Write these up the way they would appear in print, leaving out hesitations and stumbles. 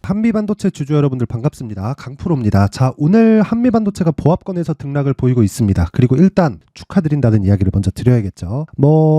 한미반도체 주주 여러분들 반갑습니다. 강프로입니다. 자, 오늘 한미반도체가 보합권에서 등락을 보이고 있습니다. 그리고 일단 축하드린다는 이야기를 먼저 드려야겠죠.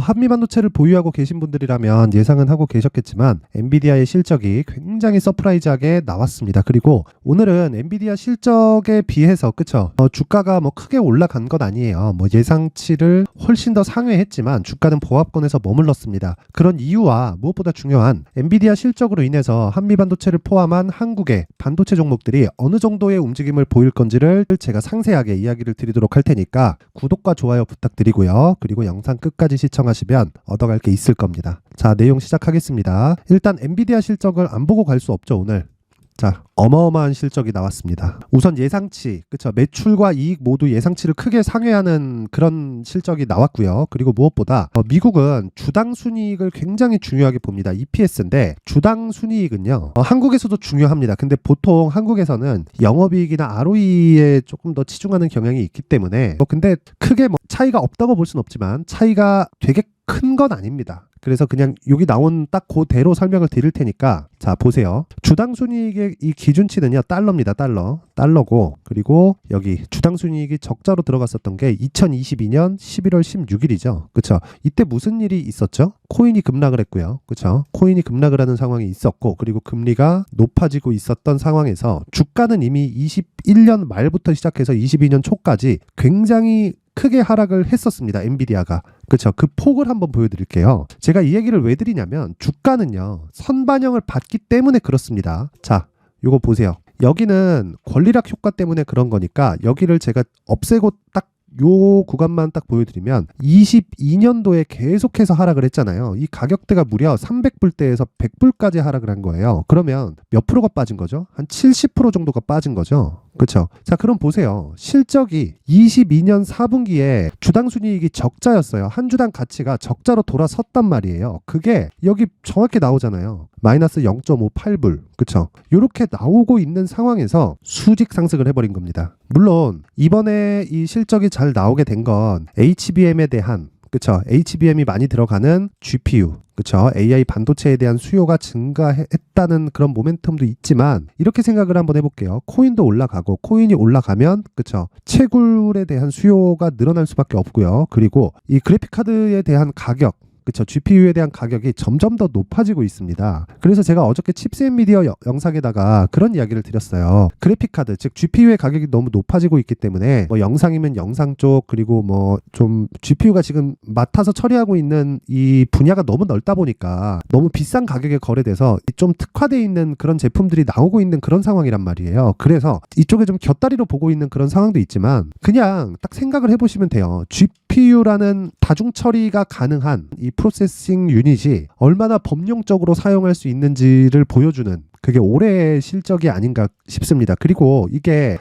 한미반도체를 보유하고 계신 분들이라면 예상은 하고 계셨겠지만 엔비디아의 실적이 굉장히 서프라이즈하게 나왔습니다. 그리고 오늘은 엔비디아 실적에 비해서 그쵸? 주가가 크게 올라간 건 아니에요. 예상치를 훨씬 더 상회했지만 주가는 보합권에서 머물렀습니다. 그런 이유와 무엇보다 중요한 엔비디아 실적으로 인해서 한미반도체를 포함한 한국의 반도체 종목들이 어느 정도의 움직임을 보일 건지를 제가 상세하게 이야기를 드리도록 할 테니까 구독과 좋아요 부탁드리고요. 그리고 영상 끝까지 시청하시면 얻어갈 게 있을 겁니다. 자, 내용 시작하겠습니다. 일단 엔비디아 실적을 안 보고 갈 수 없죠, 오늘. 자, 어마어마한 실적이 나왔습니다. 우선 예상치, 그쵸? 매출과 이익 모두 예상치를 크게 상회하는 그런 실적이 나왔고요. 그리고 무엇보다 미국은 주당 순이익을 굉장히 중요하게 봅니다. EPS인데 주당 순이익은요, 한국에서도 중요합니다. 근데 보통 한국에서는 영업이익이나 ROE에 조금 더 치중하는 경향이 있기 때문에 근데 크게 차이가 없다고 볼 수는 없지만 차이가 되게 큰 건 아닙니다. 그래서 그냥 여기 나온 딱 그대로 설명을 드릴 테니까 자, 보세요. 주당 순이익의 이 기준치는요, 달러입니다. 달러고, 그리고 여기 주당 순이익이 적자로 들어갔었던 게 2022년 11월 16일이죠. 그쵸? 이때 무슨 일이 있었죠? 코인이 급락을 했고요. 그쵸? 코인이 급락을 하는 상황이 있었고, 그리고 금리가 높아지고 있었던 상황에서 주가는 이미 21년 말부터 시작해서 22년 초까지 굉장히 크게 하락을 했었습니다. 엔비디아가. 그렇죠. 그 폭을 한번 보여드릴게요. 제가 이 얘기를 왜 드리냐면 주가는요, 선반영을 받기 때문에 그렇습니다. 자, 요거 보세요. 여기는 권리락 효과 때문에 그런 거니까 여기를 제가 없애고 딱 요 구간만 딱 보여드리면 22년도에 계속해서 하락을 했잖아요. 이 가격대가 무려 300불대에서 100불까지 하락을 한 거예요. 그러면 몇 프로가 빠진 거죠? 한 70% 정도가 빠진 거죠. 그렇죠? 자, 그럼 보세요. 실적이 22년 4분기에 주당 순이익이 적자였어요. 한 주당 가치가 적자로 돌아섰단 말이에요. 그게 여기 정확히 나오잖아요. 마이너스 0.58불. 그쵸? 이렇게 나오고 있는 상황에서 수직 상승을 해버린 겁니다. 물론 이번에 이 실적이 잘 나오게 된 건 HBM에 대한, 그쵸? HBM이 많이 들어가는 GPU, 그쵸? AI 반도체에 대한 수요가 증가했다는 그런 모멘텀도 있지만 이렇게 생각을 한번 해볼게요. 코인도 올라가고, 코인이 올라가면 그쵸? 채굴에 대한 수요가 늘어날 수밖에 없고요. 그리고 이 그래픽카드에 대한 가격, 그쵸? GPU에 대한 가격이 점점 더 높아지고 있습니다. 그래서 제가 어저께 칩스 앤 미디어 영상에다가 그런 이야기를 드렸어요. 그래픽카드, 즉 GPU의 가격이 너무 높아지고 있기 때문에 영상이면 영상 쪽, 그리고 좀 GPU가 지금 맡아서 처리하고 있는 이 분야가 너무 넓다 보니까 너무 비싼 가격에 거래돼서 좀 특화되어 있는 그런 제품들이 나오고 있는 그런 상황이란 말이에요. 그래서 이쪽에 좀 곁다리로 보고 있는 그런 상황도 있지만 그냥 딱 생각을 해보시면 돼요. GPU라는 다중 처리가 가능한 이 프로세싱 유닛이 얼마나 범용적으로 사용할 수 있는지를 보여주는 그게 올해의 실적이 아닌가 싶습니다. 그리고 이게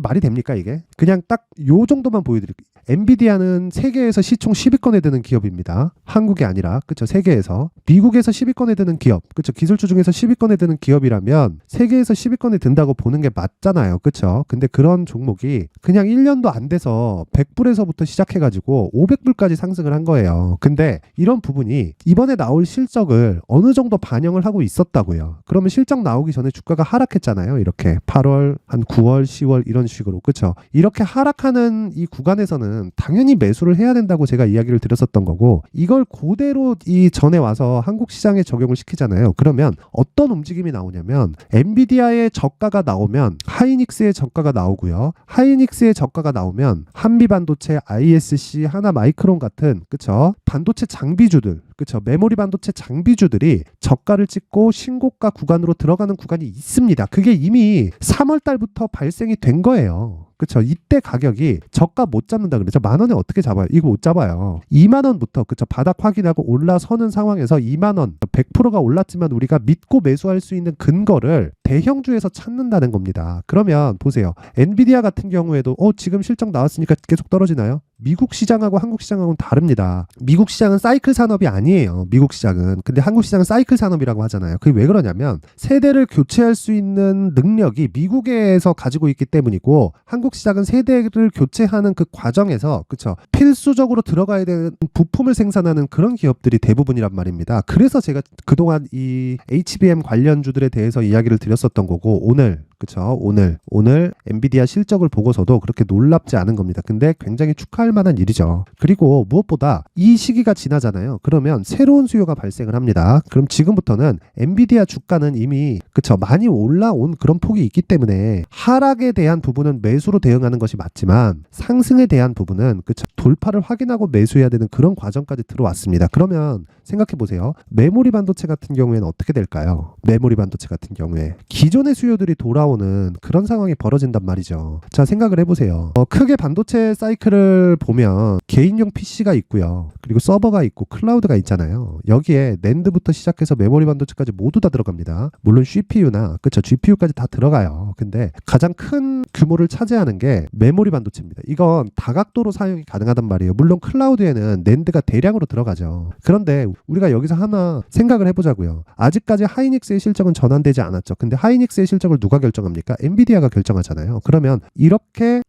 말이 됩니까 이게? 그냥 딱 요 정도만 보여드릴게요. 엔비디아는 세계에서 시총 10위권에 드는 기업입니다. 한국이 아니라, 그쵸? 세계에서. 미국에서 10위권에 드는 기업, 그쵸? 기술주 중에서 10위권에 드는 기업이라면 세계에서 10위권에 든다고 보는 게 맞잖아요. 그쵸? 근데 그런 종목이 그냥 1년도 안 돼서 100불에서부터 시작해가지고 500불까지 상승을 한 거예요. 근데 이런 부분이 이번에 나올 실적을 어느 정도 반영을 하고 있었다고요. 그러면 실적 나오기 전에 주가가 하락했잖아요. 이렇게 8월, 한 9월, 10월 이런 식으로. 그쵸? 이렇게 하락하는 이 구간에서는 당연히 매수를 해야 된다고 제가 이야기를 드렸었던 거고, 이걸 그대로 이 전에 와서 한국 시장에 적용을 시키잖아요. 그러면 어떤 움직임이 나오냐면 엔비디아의 저가가 나오면 하이닉스의 저가가 나오고요. 하이닉스의 저가가 나오면 한미반도체, ISC, 하나마이크론 같은, 그쵸? 반도체 장비주들, 그쵸? 메모리 반도체 장비주들이 저가를 찍고 신고가 구간으로 들어가는 구간이 있습니다. 그게 이미 3월 달부터 발생이 된 거예요. 그쵸? 이때 가격이 저가 못 잡는다 그러죠. 10,000원에 어떻게 잡아요? 이거 못 잡아요. 20,000원부터, 그쵸? 바닥 확인하고 올라서는 상황에서 20,000원, 100%가 올랐지만 우리가 믿고 매수할 수 있는 근거를 대형주에서 찾는다는 겁니다. 그러면 보세요. 엔비디아 같은 경우에도 지금 실적 나왔으니까 계속 떨어지나요? 미국 시장하고 한국 시장하고는 다릅니다. 미국 시장은 사이클 산업이 아니에요. 미국 시장은. 근데 한국 시장은 사이클 산업이라고 하잖아요. 그게 왜 그러냐면 세대를 교체할 수 있는 능력이 미국에서 가지고 있기 때문이고 한국 한국 시장은 세대를 교체하는 그 과정에서 그쵸 필수적으로 들어가야 되는 부품을 생산하는 그런 기업들이 대부분이란 말입니다. 그래서 제가 그동안 이 HBM 관련주들에 대해서 이야기를 드렸었던 거고 오늘 그쵸 오늘 엔비디아 실적을 보고서도 그렇게 놀랍지 않은 겁니다. 근데 굉장히 축하할 만한 일이죠. 그리고 무엇보다 이 시기가 지나잖아요. 그러면 새로운 수요가 발생을 합니다. 그럼 지금부터는 엔비디아 주가는 이미 그쵸 많이 올라온 그런 폭이 있기 때문에 하락에 대한 부분은 매수로 대응하는 것이 맞지만 상승에 대한 부분은 그쵸 돌파를 확인하고 매수해야 되는 그런 과정까지 들어왔습니다. 그러면 생각해 보세요. 메모리 반도체 같은 경우에는 어떻게 될까요? 메모리 반도체 같은 경우에 기존의 수요들이 돌아오는 그런 상황이 벌어진단 말이죠. 자, 생각을 해보세요. 크게 반도체 사이클을 보면 개인용 PC가 있고요. 그리고 서버가 있고 클라우드가 있잖아요. 여기에 낸드부터 시작해서 메모리 반도체까지 모두 다 들어갑니다. 물론 CPU나 그쵸 GPU까지 다 들어가요. 근데 가장 큰 규모를 차지하는 게 메모리 반도체입니다. 이건 다각도로 사용이 가능하단 말이에요. 물론 클라우드에는 낸드가 대량으로 들어가죠. 그런데 우리가 여기서 하나 생각을 해보자고요. 아직까지 하이닉스의 실적은 전환되지 않았죠. 근데 하이닉스의 실적을 누가 결정합니까? 엔비디아가 결정하잖아요. 그러면 이렇게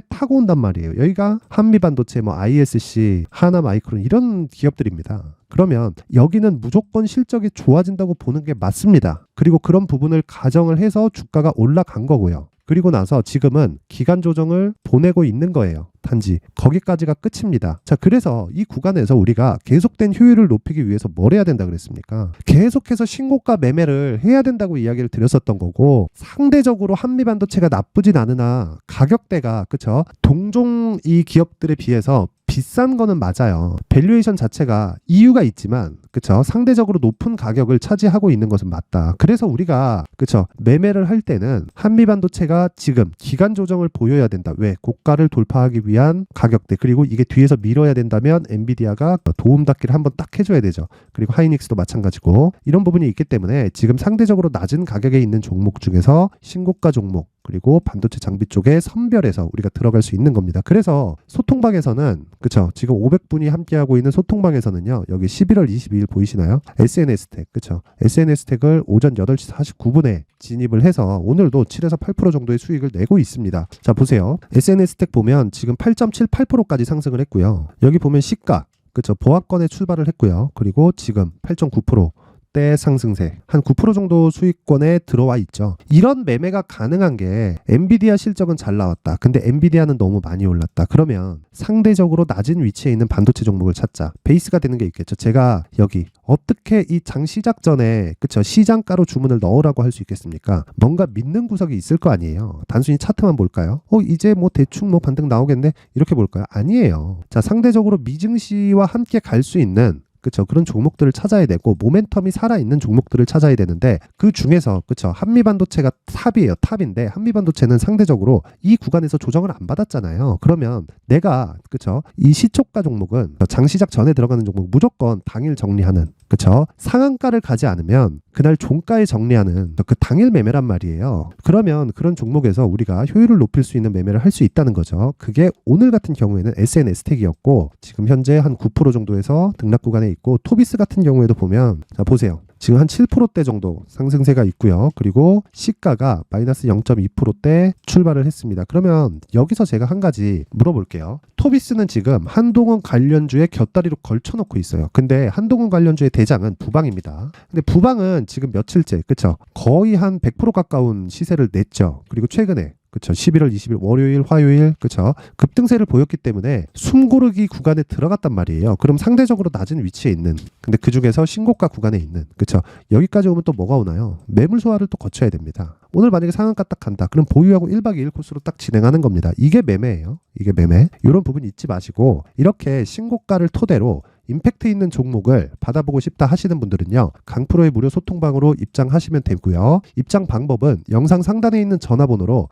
타고 온단 말이에요. 여기가 한미반도체, ISC, 하나마이크론 이런 기업들입니다. 그러면 여기는 무조건 실적이 좋아진다고 보는 게 맞습니다. 그리고 그런 부분을 가정을 해서 주가가 올라간 거고요. 그리고 나서 지금은 기간 조정을 보내고 있는 거예요. 단지 거기까지가 끝입니다. 자, 그래서 이 구간에서 우리가 계속된 효율을 높이기 위해서 뭘 해야 된다 그랬습니까? 계속해서 신고가 매매를 해야 된다고 이야기를 드렸었던 거고 상대적으로 한미반도체가 나쁘진 않으나 가격대가 그쵸 동종 이 기업들에 비해서 비싼 거는 맞아요. 밸류에이션 자체가 이유가 있지만 그쵸 상대적으로 높은 가격을 차지하고 있는 것은 맞다. 그래서 우리가 그쵸 매매를 할 때는 한미반도체가 지금 기간 조정을 보여야 된다. 왜? 고가를 돌파하기 위한 가격대 그리고 이게 뒤에서 밀어야 된다면 엔비디아가 도움 닫기를 한번 딱 해줘야 되죠. 그리고 하이닉스도 마찬가지고 이런 부분이 있기 때문에 지금 상대적으로 낮은 가격에 있는 종목 중에서 신고가 종목 그리고 반도체 장비 쪽에 선별해서 우리가 들어갈 수 있는 겁니다. 그래서 소통방에서는 그쵸 지금 500분이 함께하고 있는 소통방에서는요 여기 11월 22일 보이시나요? SNS텍 그쵸 SNS텍을 오전 8시 49분에 진입을 해서 오늘도 7에서 8% 정도의 수익을 내고 있습니다. 자 보세요. SNS텍 보면 지금 8.78%까지 상승을 했고요. 여기 보면 시가 그쵸 보합권에 출발을 했고요. 그리고 지금 8.9% 대 상승세 한 9% 정도 수익권에 들어와 있죠. 이런 매매가 가능한 게 엔비디아 실적은 잘 나왔다. 근데 엔비디아는 너무 많이 올랐다. 그러면 상대적으로 낮은 위치에 있는 반도체 종목을 찾자. 베이스가 되는 게 있겠죠. 제가 여기 어떻게 이 장 시작 전에 그쵸 시장가로 주문을 넣으라고 할 수 있겠습니까? 뭔가 믿는 구석이 있을 거 아니에요. 단순히 차트만 볼까요? 이제 뭐 대충 뭐 반등 나오겠네 이렇게 볼까요? 아니에요. 자 상대적으로 미증시와 함께 갈 수 있는 그쵸 그런 종목들을 찾아야 되고 모멘텀이 살아있는 종목들을 찾아야 되는데 그 중에서 그쵸 한미반도체가 탑이에요. 탑인데 한미반도체는 상대적으로 이 구간에서 조정을 안 받았잖아요. 그러면 내가 그쵸 이 시초가 종목은 장시작 전에 들어가는 종목 무조건 당일 정리하는 그쵸 상한가를 가지 않으면 그날 종가에 정리하는 그 당일 매매란 말이에요. 그러면 그런 종목에서 우리가 효율을 높일 수 있는 매매를 할 수 있다는 거죠. 그게 오늘 같은 경우에는 SNS텍이었고 지금 현재 한 9% 정도에서 등락 구간에 있고 토비스 같은 경우에도 보면 자 보세요. 지금 한 7%대 정도 상승세가 있고요. 그리고 시가가 마이너스 0.2%대 출발을 했습니다. 그러면 여기서 제가 한 가지 물어볼게요. 토비스는 지금 한동훈 관련주에 곁다리로 걸쳐놓고 있어요. 근데 한동훈 관련주의 대장은 부방입니다. 근데 부방은 지금 며칠째 그쵸 거의 한 100% 가까운 시세를 냈죠. 그리고 최근에 그쵸 11월 20일 월요일 화요일 그쵸 급등세를 보였기 때문에 숨고르기 구간에 들어갔단 말이에요. 그럼 상대적으로 낮은 위치에 있는 근데 그 중에서 신고가 구간에 있는 그쵸 여기까지 오면 또 뭐가 오나요? 매물 소화를 또 거쳐야 됩니다. 오늘 만약에 상한가 딱 간다 그럼 보유하고 1박 2일 코스로 딱 진행하는 겁니다. 이게 매매예요. 이게 매매. 이런 부분 잊지 마시고 이렇게 신고가를 토대로 임팩트 있는 종목을 받아보고 싶다 하시는 분들은요 강프로의 무료 소통방으로 입장하시면 되고요. 입장 방법은 영상 상단에 있는 전화번호로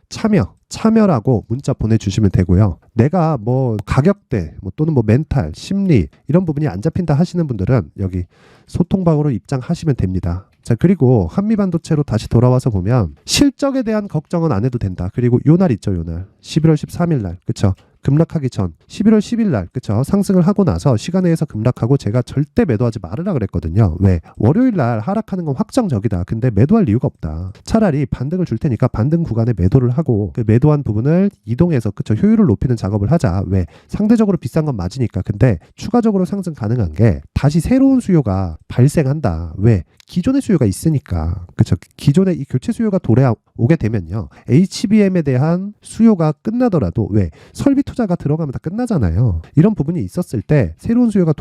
참여라고 문자 보내주시면 되고요. 내가 뭐 가격대 또는 뭐 멘탈 심리 이런 부분이 안 잡힌다 하시는 분들은 여기 소통방으로 입장하시면 됩니다. 자 그리고 한미반도체로 다시 돌아와서 보면 실적에 대한 걱정은 안 해도 된다. 그리고 요 날 있죠. 요 날 11월 13일 날 그쵸 급락하기 전 11월 10일 날 그쵸 상승을 하고 나서 시간외에서 급락하고 제가 절대 매도하지 말으라 그랬거든요. 왜? 월요일 날 하락하는 건 확정적이다. 근데 매도할 이유가 없다. 차라리 반등을 줄 테니까 반등 구간에 매도를 하고 그 매도한 부분을 이동해서 그쵸 효율을 높이는 작업을 하자. 왜? 상대적으로 비싼 건 맞으니까. 근데 추가적으로 상승 가능한 게 다시 새로운 수요가 발생한다. 왜? 기존의 수요가 있으니까. 그쵸? 기존의 이 교체 수요가 돌아오게 되면요. HBM에 대한 수요가 끝나더라도 왜? 설비 투자가 들어가면 다 끝나잖아요. 이런 부분이 있었을 때 새로운 수요가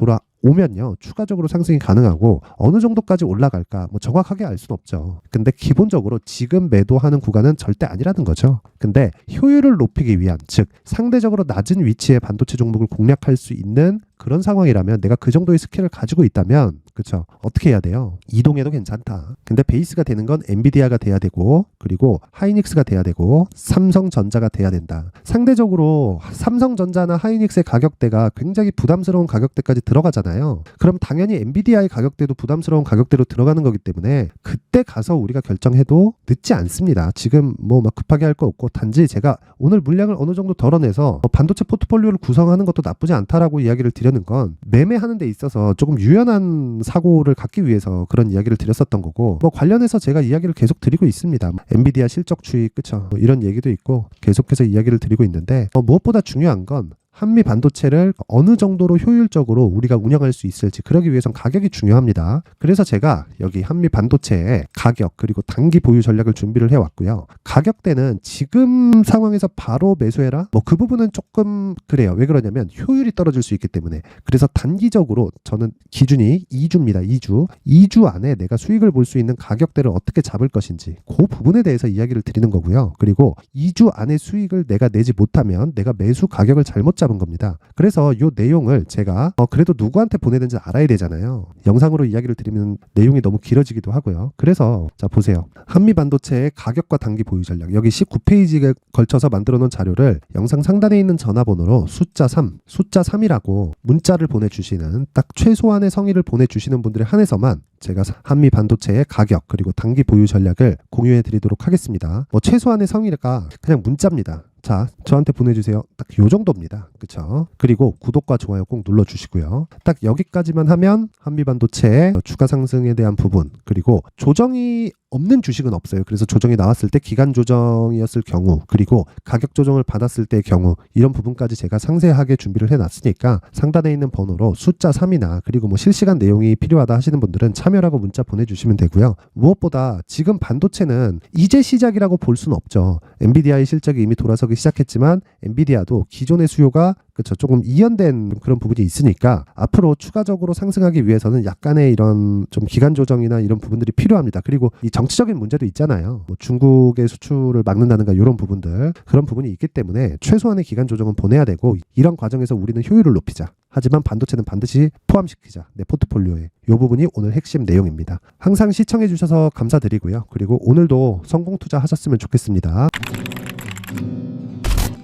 오면요 추가적으로 상승이 가능하고 어느 정도까지 올라갈까 뭐 정확하게 알 수는 없죠. 근데 기본적으로 지금 매도하는 구간은 절대 아니라는 거죠. 근데 효율을 높이기 위한 즉 상대적으로 낮은 위치의 반도체 종목을 공략할 수 있는 그런 상황이라면 내가 그 정도의 스킬을 가지고 있다면 그쵸 어떻게 해야 돼요? 이동해도 괜찮다. 근데 베이스가 되는 건 엔비디아가 돼야 되고 그리고 하이닉스가 돼야 되고 삼성전자가 돼야 된다. 상대적으로 삼성전자나 하이닉스의 가격대가 굉장히 부담스러운 가격대까지 들어가잖아요. 그럼 당연히 엔비디아의 가격대도 부담스러운 가격대로 들어가는 거기 때문에 그때 가서 우리가 결정해도 늦지 않습니다. 지금 뭐 막 급하게 할 거 없고 단지 제가 오늘 물량을 어느 정도 덜어내서 반도체 포트폴리오를 구성하는 것도 나쁘지 않다라고 이야기를 드리는 건 매매하는 데 있어서 조금 유연한 사고를 갖기 위해서 그런 이야기를 드렸었던 거고 뭐 관련해서 제가 이야기를 계속 드리고 있습니다. 엔비디아 실적 추이 그쵸 뭐 이런 얘기도 있고 계속해서 이야기를 드리고 있는데 무엇보다 중요한 건 한미 반도체를 어느 정도로 효율적으로 우리가 운영할 수 있을지 그러기 위해선 가격이 중요합니다. 그래서 제가 여기 한미 반도체의 가격 그리고 단기 보유 전략을 준비를 해왔고요. 가격대는 지금 상황에서 바로 매수해라? 뭐 그 부분은 조금 그래요. 왜 그러냐면 효율이 떨어질 수 있기 때문에. 그래서 단기적으로 저는 기준이 2주입니다. 2주 안에 내가 수익을 볼 수 있는 가격대를 어떻게 잡을 것인지 그 부분에 대해서 이야기를 드리는 거고요. 그리고 2주 안에 수익을 내가 내지 못하면 내가 매수 가격을 잘못 잡은 겁니다. 그래서 이 내용을 제가 그래도 누구한테 보내든지 알아야 되잖아요. 영상으로 이야기를 드리면 내용이 너무 길어지기도 하고요. 그래서 자 보세요. 한미반도체의 가격과 단기 보유 전략 여기 19페이지에 걸쳐서 만들어 놓은 자료를 영상 상단에 있는 전화번호로 숫자 3이라고 문자를 보내주시는 딱 최소한의 성의를 보내주시는 분들에 한해서만 제가 한미 반도체의 가격 그리고 단기 보유 전략을 공유해 드리도록 하겠습니다. 뭐 최소한의 성의가 그냥 문자입니다. 자, 저한테 보내주세요. 딱 요 정도입니다. 그쵸? 그리고 구독과 좋아요 꼭 눌러주시고요. 딱 여기까지만 하면 한미반도체의 추가 상승에 대한 부분 그리고 조정이 없는 주식은 없어요. 그래서 조정이 나왔을 때 기간 조정이었을 경우 그리고 가격 조정을 받았을 때의 경우 이런 부분까지 제가 상세하게 준비를 해놨으니까 상단에 있는 번호로 숫자 3이나 그리고 뭐 실시간 내용이 필요하다 하시는 분들은 참여라고 문자 보내주시면 되고요. 무엇보다 지금 반도체는 이제 시작이라고 볼 수는 없죠. 엔비디아의 실적이 이미 돌아서기 시작했지만 엔비디아도 기존의 수요가 그쵸 조금 이연된 그런 부분이 있으니까 앞으로 추가적으로 상승하기 위해서는 약간의 이런 좀 기간 조정이나 이런 부분들이 필요합니다. 그리고 이 정치적인 문제도 있잖아요. 뭐 중국의 수출을 막는다든가 이런 부분들 그런 부분이 있기 때문에 최소한의 기간 조정은 보내야 되고 이런 과정에서 우리는 효율을 높이자. 하지만 반도체는 반드시 포함시키자. 내 포트폴리오에. 이 부분이 오늘 핵심 내용입니다. 항상 시청해 주셔서 감사드리고요. 그리고 오늘도 성공 투자하셨으면 좋겠습니다.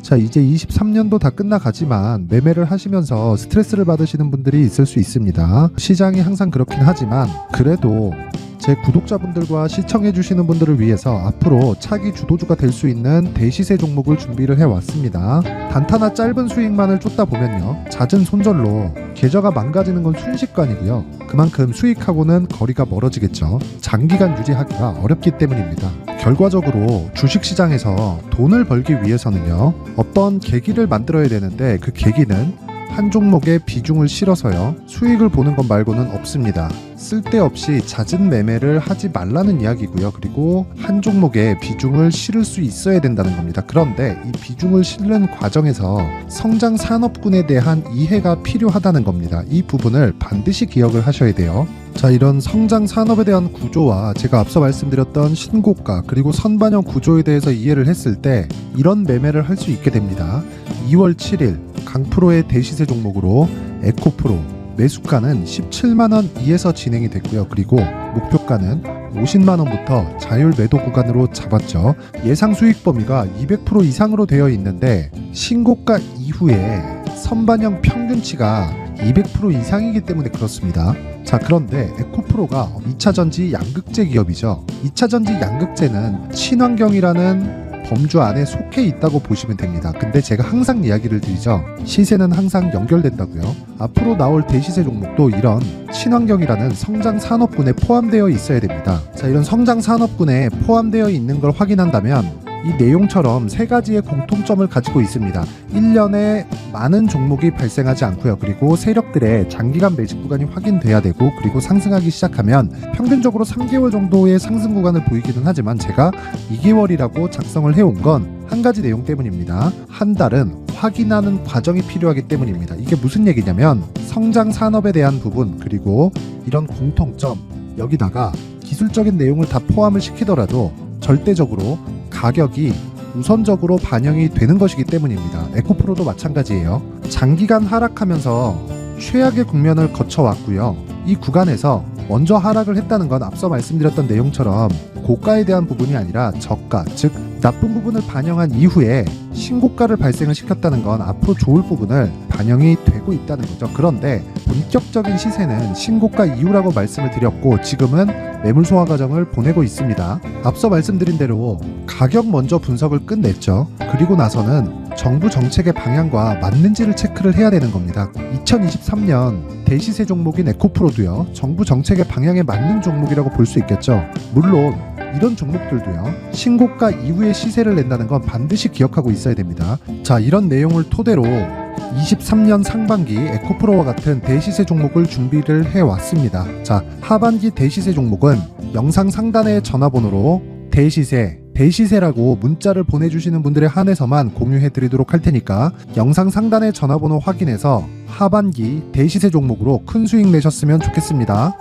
자, 이제 23년도 다 끝나가지만 매매를 하시면서 스트레스를 받으시는 분들이 있을 수 있습니다. 시장이 항상 그렇긴 하지만 그래도 제 구독자분들과 시청해주시는 분들을 위해서 앞으로 차기 주도주가 될 수 있는 대시세 종목을 준비를 해왔습니다. 단타나 짧은 수익만을 쫓다 보면요 잦은 손절로 계좌가 망가지는 건 순식간이고요. 그만큼 수익하고는 거리가 멀어지겠죠. 장기간 유지하기가 어렵기 때문입니다. 결과적으로 주식시장에서 돈을 벌기 위해서는요 어떤 계기를 만들어야 되는데 그 계기는 한 종목에 비중을 실어서요 수익을 보는 것 말고는 없습니다. 쓸데없이 잦은 매매를 하지 말라는 이야기고요. 그리고 한 종목에 비중을 실을 수 있어야 된다는 겁니다. 그런데 이 비중을 실는 과정에서 성장 산업군에 대한 이해가 필요하다는 겁니다. 이 부분을 반드시 기억을 하셔야 돼요. 자, 이런 성장 산업에 대한 구조와 제가 앞서 말씀드렸던 신고가 그리고 선반영 구조에 대해서 이해를 했을 때 이런 매매를 할 수 있게 됩니다. 2월 7일 강프로의 대시세 종목으로 에코프로 매수가는 17만원 이에서 진행이 됐고요. 그리고 목표가는 50만원부터 자율 매도 구간으로 잡았죠. 예상 수익 범위가 200% 이상으로 되어 있는데 신고가 이후에 선반영 평균치가 200% 이상이기 때문에 그렇습니다. 자, 그런데 에코프로가 2차전지 양극재 기업이죠. 2차전지 양극재는 친환경이라는 범주 안에 속해 있다고 보시면 됩니다. 근데 제가 항상 이야기를 드리죠. 시세는 항상 연결된다고요. 앞으로 나올 대시세 종목도 이런 친환경이라는 성장 산업군에 포함되어 있어야 됩니다. 자, 이런 성장 산업군에 포함되어 있는 걸 확인한다면 이 내용처럼 세 가지의 공통점을 가지고 있습니다. 1년에 많은 종목이 발생하지 않고요. 그리고 세력들의 장기간 매집 구간이 확인돼야 되고, 그리고 상승하기 시작하면 평균적으로 3개월 정도의 상승 구간을 보이기는 하지만 제가 2개월이라고 작성을 해온 건 한 가지 내용 때문입니다. 한 달은 확인하는 과정이 필요하기 때문입니다. 이게 무슨 얘기냐면 성장 산업에 대한 부분, 그리고 이런 공통점, 여기다가 기술적인 내용을 다 포함을 시키더라도 절대적으로 가격이 우선적으로 반영이 되는 것이기 때문입니다. 에코프로도 마찬가지예요. 장기간 하락하면서 최악의 국면을 거쳐왔고요. 이 구간에서 먼저 하락을 했다는 건 앞서 말씀드렸던 내용처럼 고가에 대한 부분이 아니라 저가, 즉 나쁜 부분을 반영한 이후에 신고가를 발생을 시켰다는 건 앞으로 좋을 부분을 반영이 되고 있다는 거죠. 그런데 본격적인 시세는 신고가 이후라고 말씀을 드렸고, 지금은 매물 소화 과정을 보내고 있습니다. 앞서 말씀드린 대로 가격 먼저 분석을 끝냈죠. 그리고 나서는 정부 정책의 방향과 맞는지를 체크를 해야 되는 겁니다. 2023년 대시세 종목인 에코프로도요, 정부 정책의 방향에 맞는 종목이라고 볼 수 있겠죠. 물론 이런 종목들도요, 신고가 이후에 시세를 낸다는 건 반드시 기억하고 있어야 됩니다. 자, 이런 내용을 토대로 23년 상반기 에코프로와 같은 대시세 종목을 준비를 해왔습니다. 자, 하반기 대시세 종목은 영상 상단의 전화번호로 대시세라고 문자를 보내주시는 분들에 한해서만 공유해드리도록 할 테니까 영상 상단의 전화번호 확인해서 하반기 대시세 종목으로 큰 수익 내셨으면 좋겠습니다.